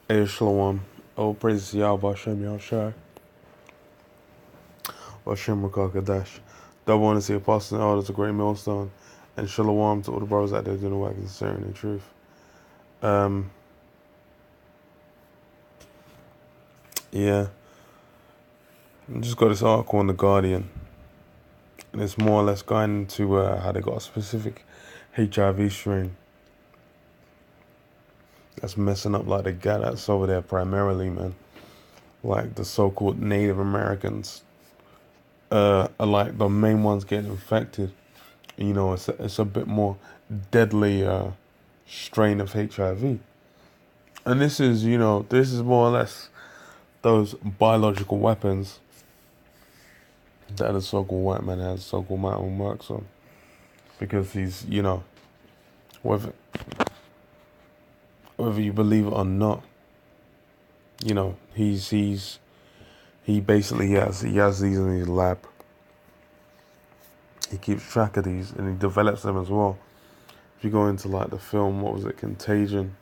Hey, Shalom. Oh, praise to Yahweh, Hashem, Yahushai, Hashem, Rakakadash. Double honor to the apostles and elders of GreatMillStone, and Shalom to all the brothers out there doing the work and sharing the truth. Yeah, I just got this article on The Guardian, and it's more or less going into how they got a specific HIV strain that's messing up like the guy that's over there primarily, man. Like the so-called Native Americans are like the main ones getting infected. You know, it's a bit more deadly strain of HIV. And this is, this is more or less those biological weapons that the so-called white man has, so-called man works on. Because he's, whether you believe it or not, he basically has these in his lab. He keeps track of these and he develops them as well. If you go into like the film, what was it, Contagion?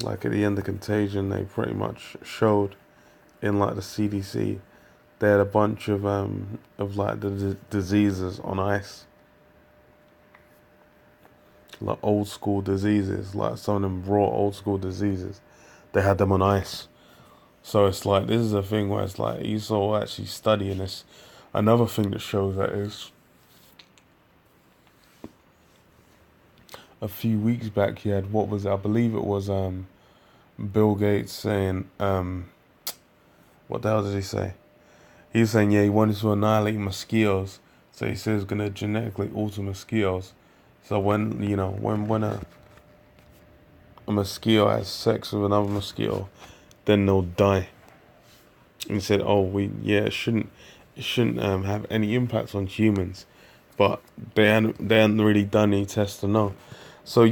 Like at the end of Contagion, they pretty much showed in like the CDC, they had a bunch of like the diseases on ice, like old school diseases, like some of them raw old school diseases. They had them on ice. So it's like, this is a thing where it's like Esau actually studying this. Another thing that shows that is, a few weeks back he had, what was it? I believe it was Bill Gates saying, what the hell did he say? He was saying, yeah, he wanted to annihilate mosquitoes. So he says he's gonna genetically alter mosquitoes. So when a mosquito has sex with another mosquito, then they'll die. And he said, it shouldn't have any impact on humans, but they hadn't really done any tests to know. So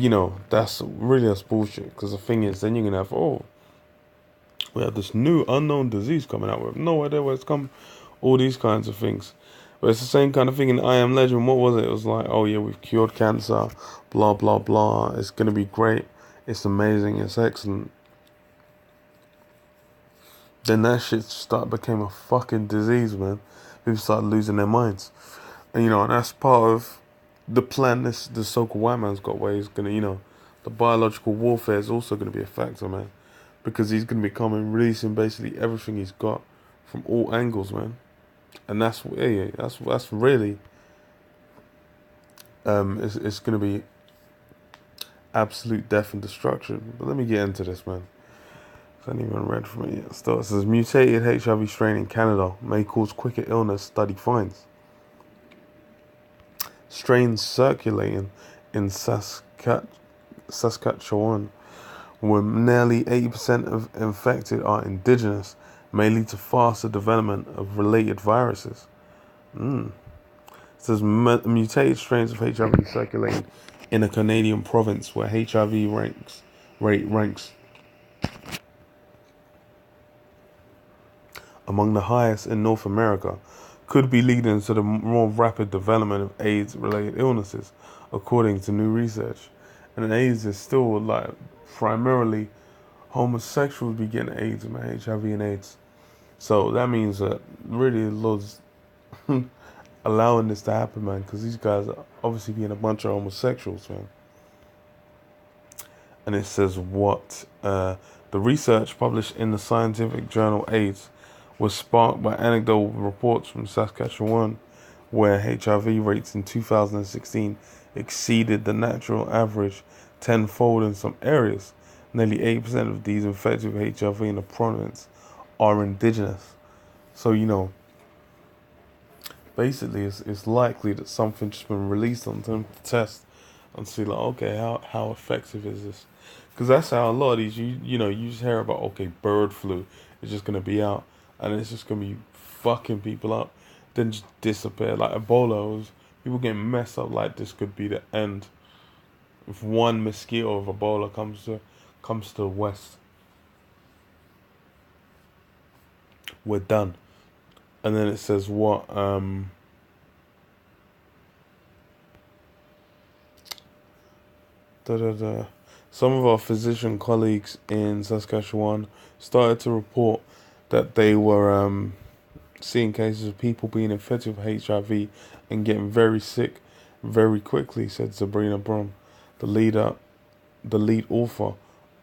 that's bullshit. Because the thing is, then you're gonna have we have this new unknown disease coming out. We have no idea where it's come. All these kinds of things. But it's the same kind of thing in I Am Legend. What was it? It was like, oh yeah, we've cured cancer, blah, blah, blah. It's going to be great. It's amazing. It's excellent. Then that shit became a fucking disease, man. People started losing their minds. And, and that's part of the plan the so-called white man's got, where he's going to, the biological warfare is also going to be a factor, man. Because he's going to be releasing basically everything he's got from all angles, man. And that's really, it's going to be absolute death and destruction. But let me get into this, man. I haven't even read from it yet. Still, it says, mutated HIV strain in Canada may cause quicker illness, study finds. Strains circulating in Saskatchewan, where nearly 80% of infected are indigenous, may lead to faster development of related viruses. It says mutated strains of HIV circulating in a Canadian province where HIV rate ranks among the highest in North America, could be leading to the more rapid development of AIDS-related illnesses, according to new research. And AIDS is still like primarily homosexuals be getting AIDS, man, HIV and AIDS. So that means that really the Lord's allowing this to happen, man, because these guys are obviously being a bunch of homosexuals, man. And it says the research published in the scientific journal AIDS was sparked by anecdotal reports from Saskatchewan, where HIV rates in 2016 exceeded the natural average tenfold in some areas. Nearly 80% of these infected with HIV in the province are indigenous. So, basically it's likely that something's just been released on them to test and see, like, okay, how effective is this? Because that's how a lot of these, you just hear about, okay, bird flu is just going to be out and it's just going to be fucking people up, then just disappear. Like Ebola, people getting messed up like this could be the end. If one mosquito of Ebola comes to the west, we're done. And then it says what? Some of our physician colleagues in Saskatchewan started to report that they were seeing cases of people being infected with HIV and getting very sick very quickly, said Sabrina Brum, the lead author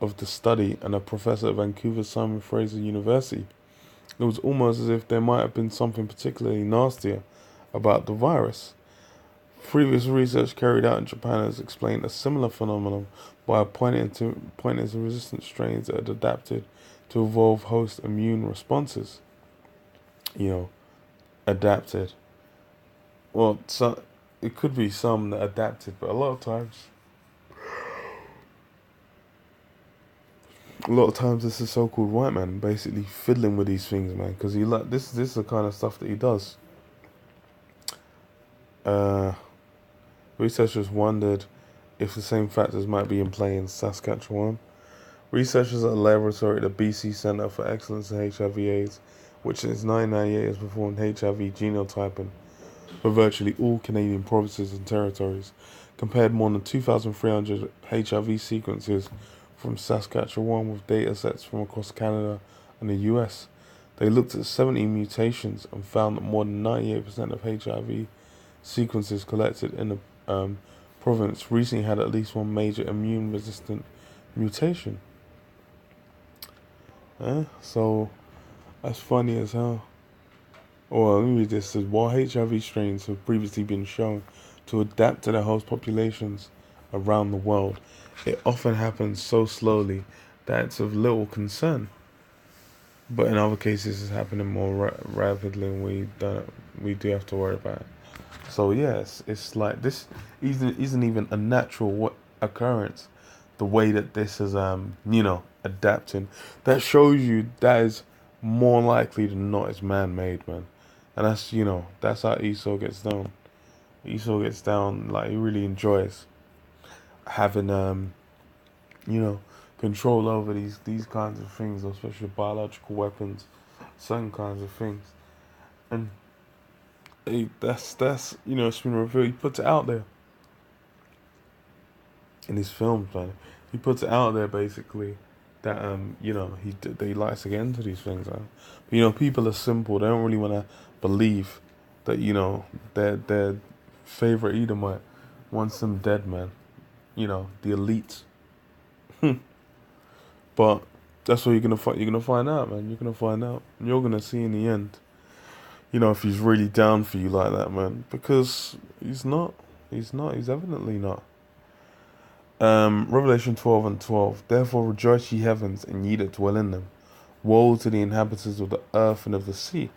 of the study and a professor at Vancouver's Simon Fraser University. It was almost as if there might have been something particularly nastier about the virus. Previous research carried out in Japan has explained a similar phenomenon by pointing to resistant strains that had adapted to evolve host immune responses. Adapted. Well, so it could be some that adapted, but a lot of times it's a so-called white man basically fiddling with these things, man, because he this is the kind of stuff that he does. Researchers wondered if the same factors might be in play in Saskatchewan. Researchers at a laboratory at the BC Centre for Excellence in HIV/AIDS, which since 1998 has performed HIV genotyping for virtually all Canadian provinces and territories, compared more than 2,300 HIV sequences from Saskatchewan with data sets from across Canada and the US. They looked at 70 mutations and found that more than 98% of HIV sequences collected in the province recently had at least one major immune-resistant mutation. So that's funny as hell. Or let me read this. While HIV strains have previously been shown to adapt to their host populations around the world, it often happens so slowly that it's of little concern. But in other cases, it's happening more rapidly, and we do have to worry about it. So yes, it's like this isn't even a natural occurrence. The way that this is, adapting, that shows you that is more likely than not it's man-made, man. And that's how Esau gets down. Esau gets down, like, he really enjoys having, control over these kinds of things, especially biological weapons, certain kinds of things. And that's it's been revealed. He puts it out there in his films, man. He puts it out there basically that he likes to get into these things. But people are simple. They don't really want to believe that their favorite Edomite wants them dead, man. The elite. But that's what you're gonna find out, man. You're gonna find out. You're gonna see in the end. If he's really down for you like that, man. Because he's not. He's evidently not. Revelation 12:12. Therefore rejoice, ye heavens, and ye that dwell in them. Woe to the inhabitants of the earth and of the sea.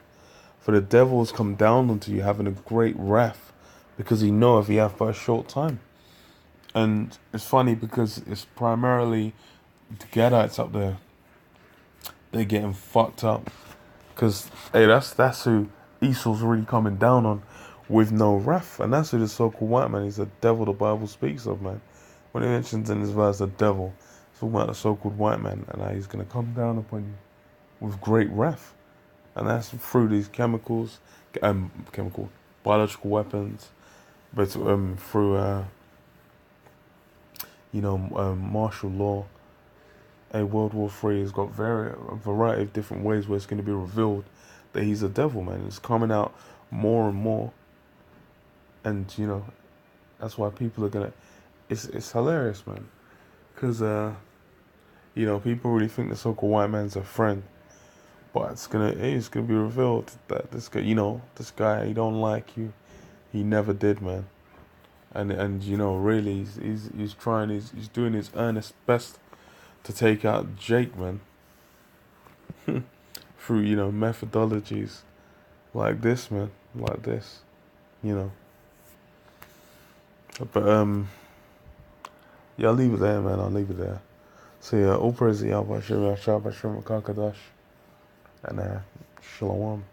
For the devil is come down unto you, having a great wrath, because he knoweth he hath but a short time. And it's funny because it's primarily the Gadites up there. They're getting fucked up. Because, hey, that's who Esau's really coming down on with no wrath. And that's who the so-called white man is, the devil the Bible speaks of, man. When it mentions in this verse the devil, it's talking about the so-called white man, and how he's going to come down upon you with great wrath. And that's through these biological weapons, but through, martial law. World War III has got a variety of different ways where it's going to be revealed that he's a devil, man. It's coming out more and more. And, that's why people are going to... It's hilarious, man. Because, people really think the so-called white man's a friend. But it's gonna be revealed that this guy, he don't like you. He never did, man. And really, he's doing his earnest best to take out Jake, man. Through, methodologies like this, man. Like this. But, I'll leave it there, man. I'll leave it there. So, all praise to Yahweh, Hashem, Kakadash. And, shalom.